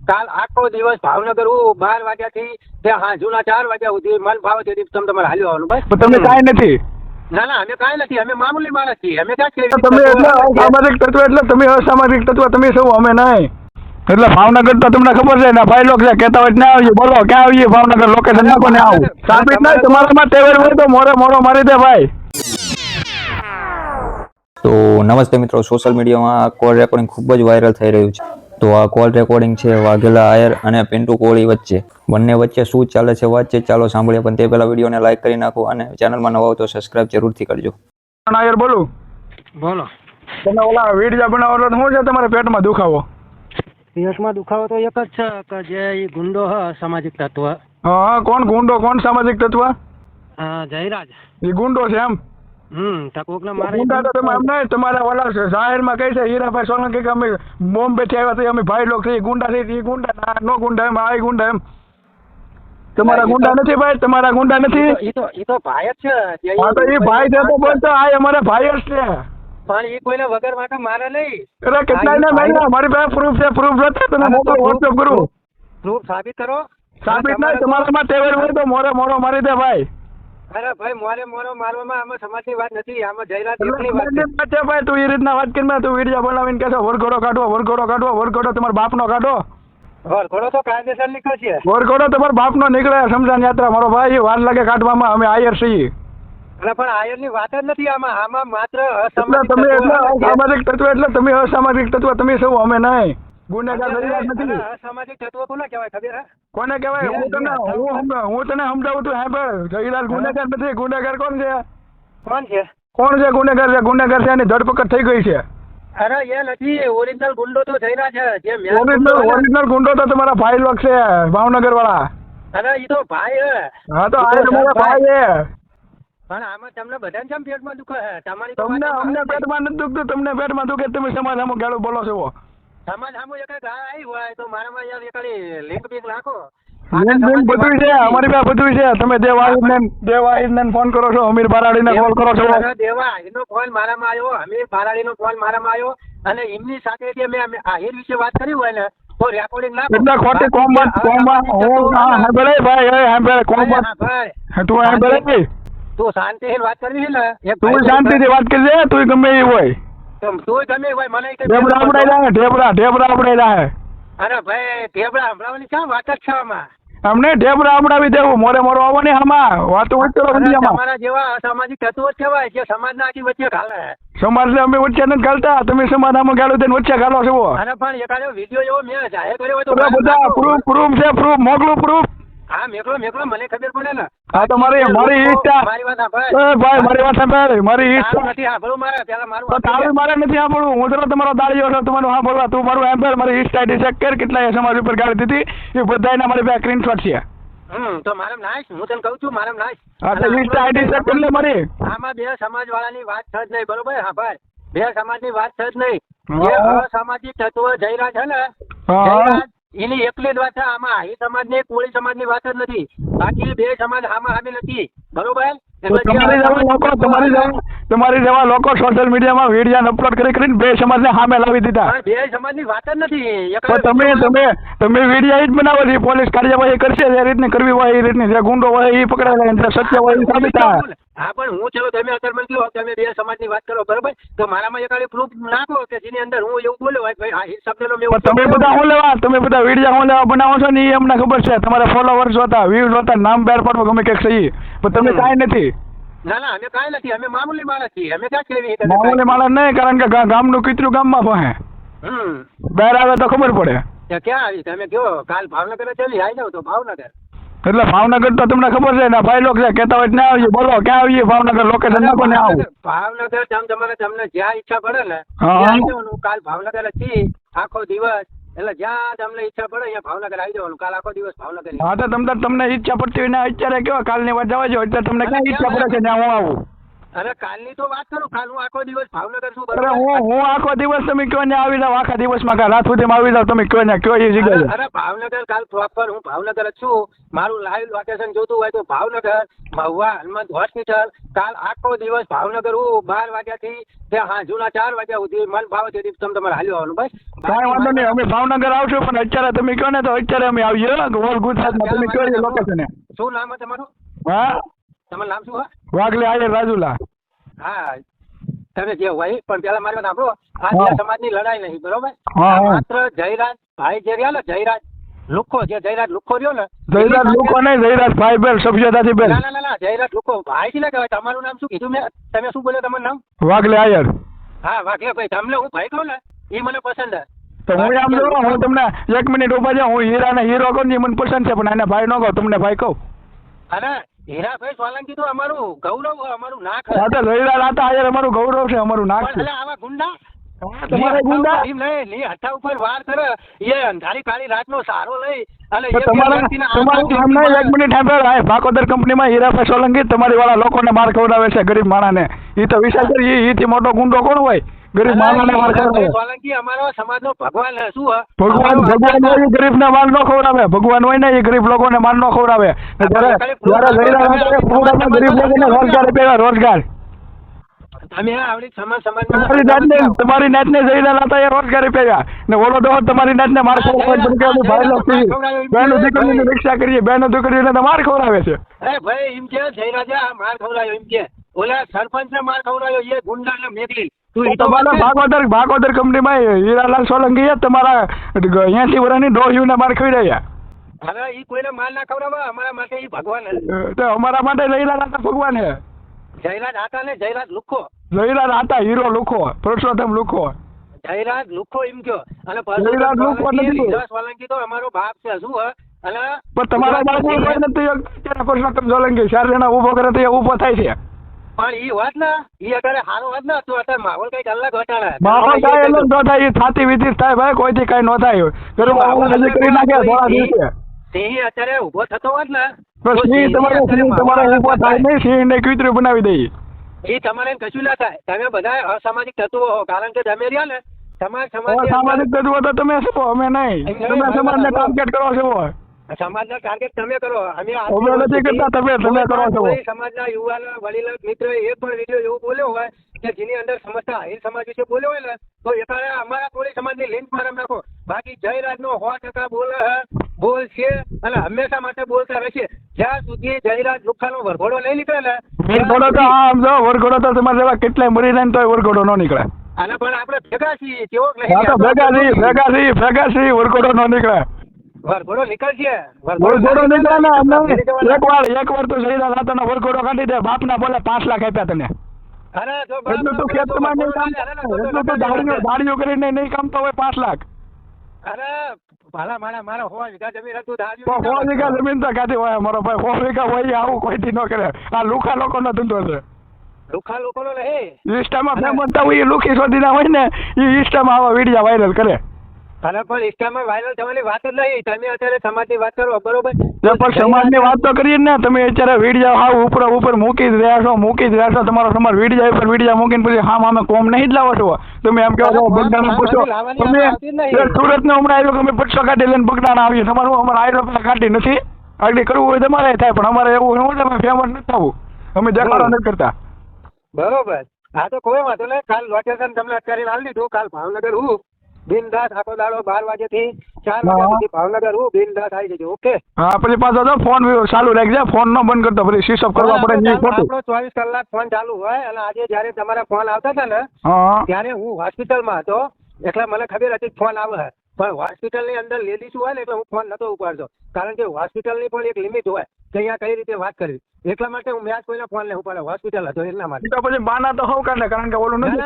કાલ આખો દિવસ ભાવનગર હું 12 વાગ્યાથી તે હાંજુના 4 વાગ્યા સુધી મન ભાવે તેથી તમે તમારે હાલ્યો આવવાનું બસ. પણ તમે કાંઈ નથી. ના ના અમે કાંઈ નથી, અમે મામૂલી માણસ છીએ. અમે ક્યાં છીએ? તમે એટલે અસામાજિક તત્વ, એટલે તમે અસામાજિક તત્વ, તમે શું અમે નહીં. એટલે ભાવનગર તો તમને ખબર છે ને, ભાઈ લોકો કહેતા હોય ના આવીએ, બોલો ક્યાં આવીએ ભાવનગર, લોકેશન નાખો ને આવું. સાબિત નહીં તમારામાં તહેવાર હોય તો મોરે મોરો મારી દે ભાઈ. તો નમસ્તે મિત્રો, સોશિયલ મીડિયામાં કોલ રેકોર્ડિંગ ખૂબ જ વાયરલ થઈ રહ્યું છે. તો આ કોલ રેકોર્ડિંગ છે વાઘેલા આયર અને પિન્ટુ કોળી વચ્ચે. બંને વચ્ચે શું ચાલે છે વાતચીત, ચાલો સાંભળીએ. પણ તે પહેલા વિડીયોને લાઈક કરી નાખો અને ચેનલમાં નવા હો તો સબસ્ક્રાઇબ જરૂરથી કરજો. આયર બોલું. બોલો. તમે ઓલા વિડીયો બનાવો તો શું છે તમારે પેટમાં દુખાવો? પેટમાં દુખાવો તો એક જ છે કે જે ઈ ગુંડો હ સામાજિક તત્વ. હા, કોણ ગુંડો, કોણ સામાજિક તત્વ? જયરાજ. એ ગુંડો છે એમ? ટકોકને મારે ગુંડા તો તમે એમ નહીં, તમારા ઓલા છે જાહેરમાં કહે છે હીરાભાઈ સોલંકી કે અમે બોમ્બે થી આવ્યા તો અમે ભાઈ લોકો છે, ગુંડા છે, એ ગુંડા ના નો ગુંડા એમ, આ ગુંડા એમ. તમારા ગુંડા નથી ભાઈ, તમારા ગુંડા નથી. ઈ તો ભાઈ જ છે. હા તો એ ભાઈ છે તો બોલતો આ અમારા ભાઈ જ છે. પણ ઈ કોઈને વગર માટે મારે નહીં. અરે કેટલાય ને મહિના મારી પાસે પ્રૂફ છે, પ્રૂફ નથી તમે મોકલો, વોટ્સએપ કરું. પ્રૂફ સાબિત કરો. સાબિત નહીં તમારામાં તહેવાર હોય તો મોરે મોરો મારી દે ભાઈ. અરે ભાઈ મોરે મોરો મારવામાં આમાં સમાજની વાત નથી, આમાં જયરાજ એકની વાત છે ભાઈ. તું એ રીતના વાત કરીને તું વિડીયો બનાવીને કહેશો વરઘોડો કાઢવો, વરઘોડો કાઢવો, વરઘોડો તમારા બાપનો કાઢો. વરઘોડો તો કાયદેસર નીકળશે. વરઘોડો તમારા બાપનો નીકળે, સમજાન યાત્રા મારો ભાઈ, વાર લાગે કાઢવામાં, અમે આયર છીએ. અરે પણ આયરની વાત જ નથી આમાં, આમાં માત્ર તમે અસામાજિક તત્વ, એટલે તમે અસામાજિક તત્વ, તમે શું અમે નહીં. ગુનેગાર નથી. અસામાજિક તત્વ કોને કહેવાય ખબર હે? કોને કહેવાય? હું તને સમજાવું તું. હે ભાઈ જયરાજ ગુનેગાર નથી. ગુનેગાર કોણ છે? કોણ છે? કોણ છે ગુનેગાર? છે ગુનેગાર છે, એની ધરપકડ થઈ ગઈ છે. અરે એ નથી, ઓરિજિનલ ગુંડો તો જયરાજ છે. જે ઓરિજિનલ ગુંડો તો તમારા ભાઈ લોક છે ભાવનગર વાળા. અરે ઈ તો ભાઈ હે. હા તો આ તમારા ભાઈ છે. પણ આમાં તમને બધાને કેમ પેટમાં દુખે છે? તમારી તમને અમને પેટમાં નથી દુખતું, તમને પેટમાં દુખે તમે સમાજ સામું ગાળું બોલો છો. સમાજ સામું એક આવી હોય તો મારામાં યાર એકડી લિંક બિંક નાખો. બધું છે અમારી પાસે, બધું છે. તમે દેવાહિદને ફોન કરો છો, અમીર બારાડીને કોલ કરો છો. દેવાહિદનો ફોન મારામાં આવ્યો, અમીર બારાડીનો ફોન મારામાં આવ્યો, અને એમની સાથે જે મેં આહિર વિશે વાત કરી હોય ને તો રેકોર્ડિંગ ના એટલે ખોટી કોમમાં હું હા ભલે ભાઈ, હા ભલે કોમમાં તું હા ભલે તું શાંતિથી વાત કરવી છે ને, તું શાંતિથી વાત કરજે. તું ગમે એ હોય, તું ગમે હોય, મને ઢેબરા આપડે ઢેબરા આપડે જાય. અરે ભાઈ ઢેબરા સંભળાવવાની ક્યાં વાત જ છે આમાં? અમને ઢેબરા આપડાવી દેવું, મોરે મોરો આવો ને આમાં વાતો ઉતરો. તમારા જેવા અસામાજિક તત્વો જ કહેવાય જે સમાજના આખી વચ્ચે ઘાલે. સમાજને અમે વચ્ચે નથી ઘાલતા, તમે સમાજ આમાં ગાળો દઈને વચ્ચે ઘાલો છો. અને પણ એકાદો વિડીયો એવો મેં જાહેર કર્યો હોય તો બધા પ્રૂફ છે, પ્રૂફ મોકલું, પ્રૂફ. હા મેકલો મને ખબર પડે ને. હા તો મારી ઈચ્છા મારી વાત સાંભળ ભાઈ, મારી વાત સાંભળ. મારી ઈચ્છા નથી સાંભળવું મારે, પેલા મારું તારું મારે નથી સાંભળવું. હું તો તમારો દાળીઓ છો, તમારું સાંભળવા. તું મારું સાંભળ, મારી ઈચ્છા ડિસેક્ટ કર. કેટલા સમાજ ઉપર ગાળી દીધી એ બધાને મારી પાસે સ્ક્રીનશોટ છે. તો મારે નાઈશ, હું તને કહું છું મારે નાઈશ. હા તો ઈચ્છા આઈડી સેટ કરી લે મારી. આમાં બે સમાજ વાળાની વાત છે જ નહીં, બરોબર? હા ભાઈ, બે સમાજની વાત છે જ નહીં. જે અસામાજિક તત્વ જયરાજ છે ને, જયરાજ એની એકલી જ વાત છે આમાં. આહિર સમાજની કોળી સમાજની વાત જ નથી. બાકી બે સમાજ આમાં સામેલ નથી, બરોબર? તમારી જેવા લોકો સોશિયલ મીડિયામાં વિડીયો અપલોડ કરીને બે સમાજને સામે લાવી દીધા. બે સમાજની વાત જ નથી. તમે વિડીયો જ બનાવો છો, પોલીસ કાર્યવાહી કરશે જે રીતની કરવી હોય એ રીતની. જે ગુંડો હોય એ પકડાય, સત્ય હોય એ સાબિત થાય. હા પણ હું ચલો તમે અત્યારે મને કહો તમે બે સમાજની વાત કરો, બરોબર? તો મારામાં એકાડી પ્રૂફ નાખો કે જેની અંદર હું એવું બોલ્યો હોય ભાઈ આ શબ્દનો મેં. તમે બધા શું લેવા, તમે બધા વિડીયો શું લેવા બનાવો છો ને એ અમને ખબર છે. તમારા ફોલોવર્સ હતા, વ્યૂઝ હતા, નામ બેર પાડવો ગમે કંઈક સહી, પણ તમે કાંઈ નથી. ના ના અમે કાંઈ નથી, અમે મામૂલી માણસ છીએ. અમે ક્યાં કેવી મામૂલી માણસ નહીં, કારણ કે ગામનું કીતરું ગામમાં પહોંચે. બહાર આવે તો ખબર પડે. ક્યાં આવી તમે કયો? કાલ ભાવનગર ચાલી આવી જાવ તો ભાવનગર. એટલે ભાવનગર તો તમને ખબર છે ને, ભાઈ લોકો કહેતા હોય ના આવીએ, બોલો ક્યાં આવીએ ભાવનગર, લોકેશન નાખો ને આવું. ભાવનગર તમને જ્યાં ઈચ્છા પડે ને ત્યાં જવાનું. કાલ ભાવનગર છીએ આખો દિવસ, એટલે જ્યાં તમને ઈચ્છા પડે અહીંયા ભાવનગર આવી જવાનું. કાલ આખો દિવસ ભાવનગર. હા તો તમને ઈચ્છા પડતી હોય ને અત્યારે કેવા કાલની વાત જવા જો, એટલે તમને ક્યાં ઈચ્છા પડે છે ત્યાં હું આવું. અને કાલની તો વાત કરું, કાલ હું આખો દિવસ ભાવનગર છું, અરે બરોબર? હું આખો દિવસ તમે કયો ને આવી જાવ, આખા દિવસમાં કાલ રાત સુધીમાં આવી જાવ, તમે કયો ને કયો એ જગ્યાએ. અરે ભાવનગર કાલ પ્રોપર હું ભાવનગર જ છું. મારું લાઈવ લોકેશન જોતું હોય તો ભાવનગર મહુવા હનુમંત હોસ્પિટલ. કાલ આખો દિવસ ભાવનગર હું 12 વાગ્યાથી તે હાંજુના 4 વાગ્યા સુધી મન ભાવે તેથી તમે તમારે હાલ્યો આવવાનું બસ. કાંઈ વાંધો નહીં, અમે ભાવનગર આવશું, પણ અત્યારે તમે કહો ને તો અત્યારે અમે આવીએ ઓલ ગુજરાતમાં. તમે કયો એ લોકેશન. શું નામ છે તમારું? હા, તમારું નામ શું? વાઘલે આયર રાજુલા. હા, તમે જે હોય પણ પેલા મારી વાત સાંભળો. આ હા. જે સમાજની લડાઈ નહીં, બરોબર? હા, આ હા. માત્ર જયરાજ ભાઈ જે રહ્યા ને, જયરાજ લુખ્ખો, જે જયરાજ લુખ્ખો રહ્યો ને, જયરાજ લોકો નહીં, જયરાજ ભાઈ બેન સભ્યતાથી બેન. ના જયરાજ લુખ્ખો ભાઈ થી ના કહેવાય. તમારું નામ શું કીધું મેં? તમે શું બોલ્યો તમારું નામ? વાઘલે આયર. હા વાઘલે ભાઈ, તમને હું ભાઈ કહું ને એ મને પસંદ છે. તો હું આમ જોઉં, હું તમને 1 મિનિટ ઉભા જાઉં, હું હીરા ને હીરો કહું ને એ મને પસંદ છે, પણ એને ભાઈ ન કહું, તમને ભાઈ કહું. અને હીરાભાઈ સોલંકી તો અમારું ગૌરવ, અમારું નાક હા તો જયરાજ આતા આયર અમારું ગૌરવ છે, અમારું નાક પણ છે. એટલે આવા ગુંડા તમારે ગુંડા હઠ્ઠા ઉપર વાર કરે, એ અંધારી કાળી રાતનો સહારો લઈ અને તો તમારું કામ નહીં. 1 મિનિટ સાંભળ, આ ભાકોદર કંપનીમાં હીરાભાઈ સોલંકી તમારી વાળા લોકોને માર ખવડાવે છે, ગરીબ માણસને. એ તો વિચાર કરી, એથી મોટો ગુંડો કોણ હોય? ગરીબ માણસને માર ખવડાવે. સોલંકી અમારો સમાજનો ભગવાન છે. શું ભગવાન હોય એ ગરીબને માર ન ખવડાવે. ભગવાન હોય ને એ ગરીબ લોકોને માર ન ખવડાવે. ગરીબ લોકોને રોજગાર આપ્યા, રોજગાર. તમે આવડી તમારી નાતને જયરાજ હતા એ રોજગારી આપ્યા ને ઓલો તો તમારી નાતને માર ખવડાવે. બેનો દીકરીની રિક્ષા કરીએ, બેનો દીકરીને તો માર ખવડાવે છે. ભાઈ એમ કે જયરાજા માર ખવડાયો, એમ કે ઓલા સરપંચ ને માર ખવડાયો, એ ગુંડા ને મેકલી. તમારા ભાગોદર કંપનીમાં હીરાલાલ સોલંકી તમારા 80 વર્ષની ડોહીને માર ખવડાવ્યા. હવે ઈ કોઈને માર ના ખવડાવે, અમારા માટે ઈ ભગવાન છે. તો અમારા માટે જયરાજ હતા ભગવાન છે. જયરાજ આતા ને જયરાજ લુખ્ખો. જયરાજ આતા હીરો લુખ્ખો, પુરુષોત્તમ લુખ્ખો. જયરાજ લુખ્ખો એમ કયો. અને જયરાજ લુખ્ખો નથી. સોલંકી તો અમારો બાપ છે. શું અને પણ તમારા બાપુ કોઈ નથી. અત્યારે પુરુષોત્તમ સોલંકી 4 જણા ઉભો કરે તો એ ઉભો થાય છે. પણ ઈ વાત ને ઈ અત્યારે સારો વાત ને તો અત્યારે માહોલ કઈક અલગ ઘટાડે. માહોલ થાય એનો ન થાય, એ થાતી વિધિ થાય ભાઈ, કોઈથી કઈ ન થાય. ગરબા કરી નાખ્યા થોડા દિવસે. સિંહ અત્યારે ઉભો થતો હોત ને તો સિંહ તમારે ઉભો થાય નહીં, સિંહ ને કૂતરું બનાવી દઈએ. એ તમારે કશું ના થાય. તમે બધા અસામાજિક તત્વો હો, કારણ કે તમે રહ્યા ને સમાજ સામાજિક તત્વો તો તમે છો, અમે નહીં. તમે સમાજને ટાર્ગેટ કરો છો. સમાજના ટાર્ગેટ તમે કરો, અમે નથી કરતા. તમે કરો છો. સમાજના યુવાન વડીલ મિત્ર એક પણ વિડીયો એવું બોલ્યો હોય કે જેની અંદર સમસ્યા આહિર સમાજ વિશે બોલ્યો હોય ને તો એકારે અમારા કોળી સમાજની લિંક મારમ નાખો. બાકી જયરાજનો 100% બોલ છે અને હંમેશા માટે બોલતા રહેશે જ્યાં સુધી જયરાજ લુખ્ખાનો વરઘોડો નહીં નીકળે ને. વરઘોડો તો આમ જો, વરઘોડો તો તમારે જેવા કેટલાય મરી જાય ને તોય વરઘોડો ન નીકળે. અને પણ આપણે ભેગા છીએ કેવો ભેગા છીએ વરઘોડો ન નીકળે. વરઘોડો નીકળશે. વરઘોડો નીકળે ને એક વાર તો જયરાજ આતાનો વરઘોડો કાઢી દે. બાપના બોલે 5 લાખ આપ્યા તને. એટલું તું ખેતરમાં નહીં કામ, એટલું તું દાડીઓ કરીને નહીં કામતો હોય 5 લાખ. અરે ભાલા મારા 100 વીઘા જમીન હતું. 100 વીઘા જમીન તો કાઢી હોય મારો ભાઈ. 100 વીઘા હોય આવું કોઈથી ન કરે. આ લુખા લોકોનો ધંધો છે. લુખા લોકોનો નહીં. ઇન્સ્ટામાં ફેમસ થવું એ લુખી શોધીના હોય ને એ ઇન્સ્ટામાં આવા વિડીયો વાયરલ કરે. અને પણ ઇન્સ્ટામાં વાયરલ થવાની વાત જ નહીં. તમે અત્યારે સમાજની વાત કરો, બરોબર? પણ સમાજની વાત તો કરીએ ને. તમે અત્યારે વિડીયો હાવ ઉપર મૂકી જ રહ્યા છો. તમારો સમાજ વિડીયો ઉપર વિડીયો મૂકીને પછી આમે કોમ નહીં જ લાવો છો. તમે એમ કહો છો બગદાણા પૂછો. તમે સુરત ને હમણાં આવ્યો કે અમે 500 કાઢી લઈને બગદાણા આવીએ. તમારું અમારે આયરો કાઢી નથી. આગળ કરવું હોય તમારે થાય, પણ અમારે એવું ન તમે ફેમસ નથી થવું. અમે દેખાડો નથી કરતા. બરોબર. હા તો કોઈ વાંધો નહીં. કાલ લોકેશન તમને અત્યારે આલી દીધું. કાલ ભાવનગર હું બિનદાસ આખો દાડો 12 વાગ્યાથી 4 વાગ્યા સુધી ભાવનગર હું બિનદાસ આવી જજો. ઓકે. હા પછી પાછો તો ફોન ચાલુ રાખજે. ફોન ન બંધ કરતો, પછી સ્વિચ ઓફ કરવા પડે. આપણો 24 કલાક ફોન ચાલુ હોય. અને આજે જયારે તમારા ફોન આવતા હતા ને ત્યારે હું હોસ્પિટલમાં હતો, એટલે મને ખબર હતી ફોન આવે. પણ હોસ્પિટલની અંદર લેડીઝ હોય ને એટલે હું ફોન નતો ઉપાડતો, કારણ કે હોસ્પિટલની પણ એક લિમિટ હોય કે અહીંયા કઈ રીતે વાત કરવી. એટલા માટે હું મેચ કોઈને ફોન નહીં ઉપાડે. હોસ્પિટલ હતો એટલા માટે. તો પછી બાના તો હોવ કાઢે, કારણ કે ઓલું નથી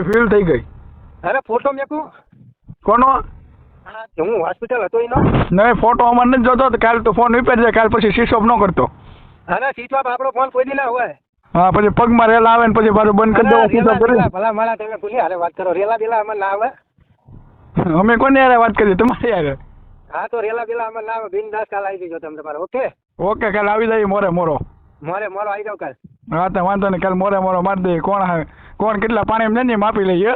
ફીલ થઈ ગઈ. અરે ફોટો મેકું કોનો? હું હોસ્પિટલ હતો એનો નહીં. ફોટો અમારે નથી જોતો. કાલ તો ફોન વિપેર જાય, કાલ પછી સ્વિચ ઓફ ન કરતો. અરે સ્વિચ ઓફ આપણો ફોન કોઈ દી ના હોય. હા પછી પગમાં રેલા આવે ને પછી પાછું બંધ કરી દેવો. ભલા મારા તમે ભૂલી હારે વાત કરો. રેલા બેલા અમે ના આવે. અમે કોની યાર વાત કરીએ? તમારી યાર. હા તો રેલા બેલા અમે ના આવે. બિનદાસ કાલ આવી જજો તમે તમારે. ઓકે કાલ આવી જાય. મોરો મોરો આવી જાવ કાલ. હા તો વાંધો નહીં, કાલ મોરે મારી દઈએ. કોણ કેટલા પાણી એમ માપી લઈએ.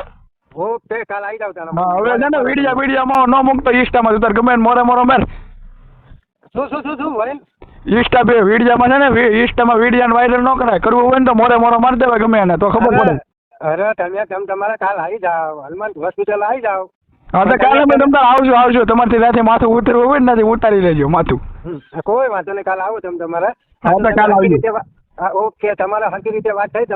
ઓકે કાલ આવી જાવ તારો. હા હવે છે ને વિડીયામાં ન મૂકતો ઇન્સ્ટામાં ઉતાર ગમે મોરે માર. શું વળીને? ઇન્સ્ટા બે વિડીયામાં છે ને ઇન્સ્ટામાં વિડીયાને વાયરલ ન કરાય. કરવું હોય ને તો મોરે મારી દેવાય ગમે એને તો ખબર પડે. અરે તમે તમારે કાલ આવી જાવ હનુમાન હોસ્પિટલ આવી જાવ. હા તો કાલે અમે તમે આવજો તમારથી રાતે માથું ઉતરવું હોય ને ઉતારી લેજો માથું. કોઈ વાંધો નહીં કાલ આવો તમે તમારે. હા તો કાલ આવી. ઓકે તમારે હરખી રીતે વાત થઈ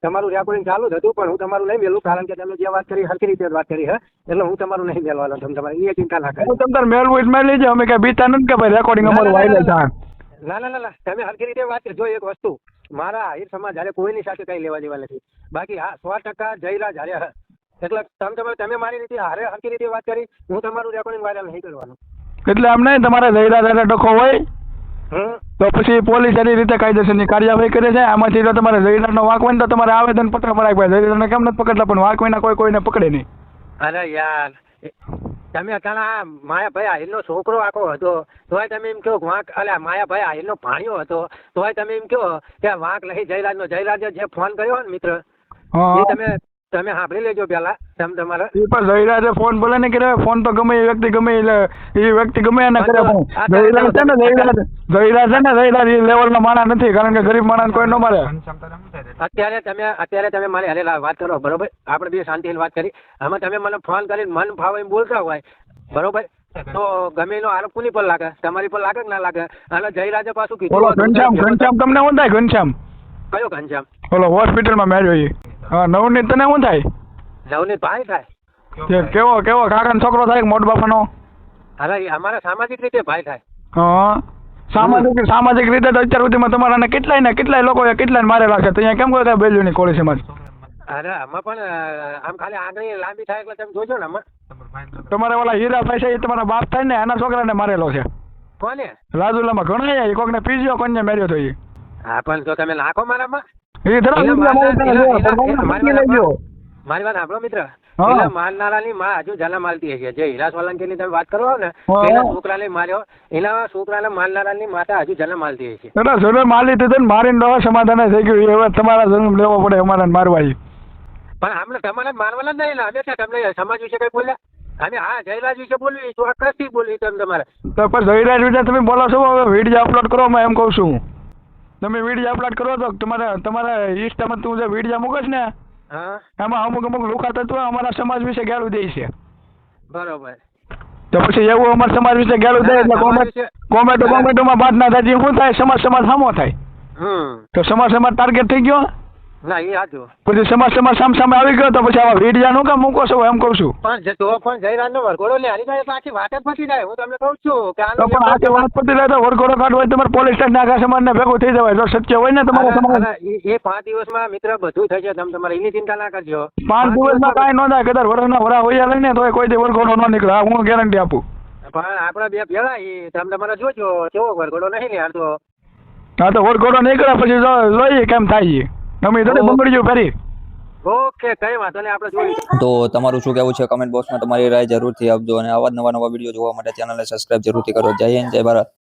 તમારું રેકોર્ડિંગ ચાલુ જ હતું પણ હું તમારું નહીં મેલું કારણ કે તમે જે વાત કરી હરખી રીતે વાત કરી હે એટલે હું તમારું નહીં મેલવાનો તમારે એ ચિંતા ના કરો. તમે મેળવું જ મેળ લેજો અમે કઈ બીતા નથી કે ભાઈ રેકોર્ડિંગ અમારું વાયરલ થાય. ના તમે હરખી રીતે વાત કરજો. એક વસ્તુ મારા આહિર સમાજ હારે કોઈની સાથે કઈ લેવા દેવા નથી. બાકી હા 100% જયરાજ હારે એટલે તમે મારી રીતે હારે હરખી રીતે વાત કરી હું તમારું રેકોર્ડિંગ વાયરલ નહીં કરવાનું. એટલે આમ નહીં તમારે જયરાજ હારે ડખો હોય તો પછી પોલીસ એની રીતે કાયદેસરની કાર્યવાહી કરે છે. આમાંથી તો તમારે જયરાજનો વાંક હોય ને તો તમારે આવેદન પત્ર ભરાય. ભાઈ જયરાજને કેમ નથી પકડતા પણ વાંક વિના કોઈને પકડે નહીં. અરે યાર તમે અત્યારે માયાભાઈ આહિરનો છોકરો આખો હતો તોય તમે એમ કહો વાંક અલ્યા માયાભાઈ આહિરનો ભાણિયો હતો તોય તમે એમ કહો કે વાંક લઈ જયરાજે જે ફોન કર્યો ને મિત્ર એ તમે સાંભળી લેજો પેલા તમારે. એ પણ જયરાજે ફોન બોલે ને કરે ફોન તો ગમે એ વ્યક્તિ ગમે એ વ્યક્તિ ગમે એને કરે. જયરાજ છે ને જયરાજ એ લેવલનો માણસ નથી કારણ કે ગરીબ માણસ કોઈ ન મારે. અત્યારે તમે મારી હારે વાત કરો બરોબર. આપણે બે શાંતિથી વાત કરી આમાં તમે મને ફોન કરીને મન ફાવે એમ બોલતા હોય બરોબર તો ગમે એનો આરોપ કોની પર લાગે તમારી પર લાગે કે ના લાગે. અને જયરાજે પાછું કીધું ઘનશ્યામ તમને શું થાય? ઘનશ્યામ કયો ઘનશ્યામ? ઓલો હોસ્પિટલમાં મેળ્યો એ. હા નવનીત તને શું થાય? નવનીત ભાઈ થાય. કેવો કાકાનો છોકરો થાય મોટ બાપાનો? અરે અમારા સામાજિક રીતે ભાઈ થાય. હા સામાજિક રીતે તો અત્યાર સુધીમાં તમારા કેટલાય લોકો કેટલાય મારેલા છે તો અહીંયા કેમ કોઈ બેલ્યું નહીં કોળી સમાજ? અરે આમાં પણ આમ ખાલી આગળ લાંબી થાય એટલે તમે જોજો ને આમાં. તમારે ઓલા હીરાભાઈ છે એ તમારા બાપ થાય ને એના છોકરાને મારેલો છે. કોને? રાજુલામાં ઘણા કોકને પીજ્યો કોઈને માર્યો તો એ. હા પણ તો તમે નાખો મારામાં. એ મારી વાત સાંભળો મિત્ર. મારનારાની માં હજુ જલા માલતી હશે. જે હીરા સોલંકી ની તમે વાત કરો ને એના છોકરાને માર્યો એના છોકરાને મારનારાની માતા હજુ જન્મ માલતી હશે. જન્મ માલી તો મારીને સમાધાન થઈ ગયું. હવે તમારા જન્મ લેવો પડે અમારા મારવા. પણ આપણે તમારે મારવાના નહીં ને અમે તમને સમાજ વિશે કઈ બોલ્યા? અમે હા જયરાજ વિશે બોલવી ચોક્કસથી બોલવી તમારે. તો પણ જયરાજ વિશે તમે બોલો છો હવે વિડીયો અપલોડ કરો એમ કહું છું. તમે વિડીયો અપલોડ કરો તો તમારા ઇન્સ્ટામાં તું જે વિડીયો મૂકસ ને એમાં અમુક લુકા તત્વ અમારા સમાજ વિશે ગાળું દે છે. બરોબર. તો પછી એવું અમારા સમાજ વિશે ગાળું દે એટલે કોમેન્ટોમાં વાત ના થાય શું થાય? સમાજ સામો થાય. તો સમાજ ટાર્ગેટ થઈ ગયો. ના એ સાચું. પછી સમાજ સામે આવી ગયો તો પછી આવા વિડીયો નું કામ મૂકો છો એમ કહું છું. પણ જયરાજ નો વરઘોડો લે આની જાય આખી વાત જ પતી જાય. હું તમને કહું છું કે આનો પણ આખી વાત પતી જાય તો વરઘોડો કાઢવો હોય તમારે પોલીસ સ્ટેશન આખા સમાજ ને ભેગું થઈ જવાય. જો સત્ય હોય ને તમારા સમાજ એ 5 દિવસમાં મિત્ર બધું થઈ જાય. તમે તમારે એની ચિંતા ના કરજો. 5 દિવસમાં કાંઈ ન થાય. કદાચ વરના વરા હોય લઈને તો કોઈ વરઘોડો ન નીકળે. હું ગેરંટી આપું. પણ આપડા બે ભેળા તમે તમારે જોજો કેવો વરઘોડો નહીં ને યાર. તો હા તો વરઘોડો નીકળે પછી જોઈએ કેમ થાય. ઓકે કઈ વાંધો નહીં આપણે જોઈએ. તો તમારું શું કહેવું છે કમેન્ટ બોક્સમાં તમારી રાય જરૂરથી આપજો અને આવા નવા વિડીયો જોવા માટે ચેનલને સબસ્ક્રાઇબ જરૂરથી કરો. જય હિન્દ જય ભારત.